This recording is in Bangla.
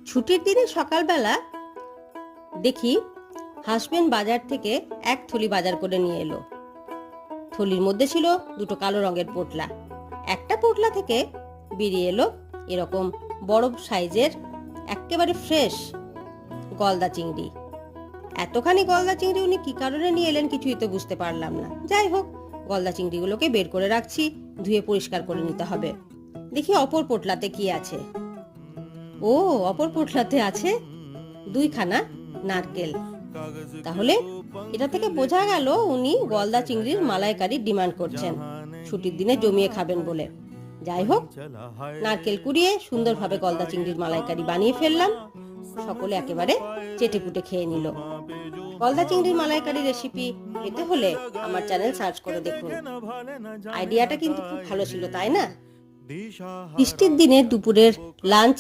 ছুটির দিনে সকালবেলা দেখি হাসবেন্ড বাজার থেকে এক থলি বাজার করে নিয়ে এলো। থলির মধ্যে ছিল দুটো কালো রঙের পোটলা। একটা পোটলা থেকে বেরিয়ে এলো এরকম বড় সাইজের একেবারে ফ্রেশ গলদা চিংড়ি। এতখানি গলদা চিংড়ি উনি কি কারণে নিয়ে এলেন কিছুই তো বুঝতে পারলাম না। যাই হোক, গলদা চিংড়িগুলোকে বের করে রাখছি, ধুয়ে পরিষ্কার করে নিতে হবে। দেখি অপর পোটলাতে কি আছে। ও, অপর পোটলাতে আছে দুইখানা নারকেল। তাহলে এটা থেকে বোঝা গেল উনি গলদা চিংড়ির মালাইকারির ডিমান্ড করছেন, ছুটির দিনে জমিয়ে খাবেন বলে। যাই হোক, নারকেল কুড়িয়ে সুন্দরভাবে গলদা চিংড়ির মালাইকারি বানিয়ে ফেললাম। সকলে একেবারে চেটেপুটে খেয়ে নিল। গলদা চিংড়ির মালাইকারি রেসিপি পেতে হলে আমার চ্যানেল সার্চ করে দেখুন। আইডিয়াটা কিন্তু খুব ভালো ছিল, তাই না? বৃষ্টির দিনে দুপুরের লাঞ্চ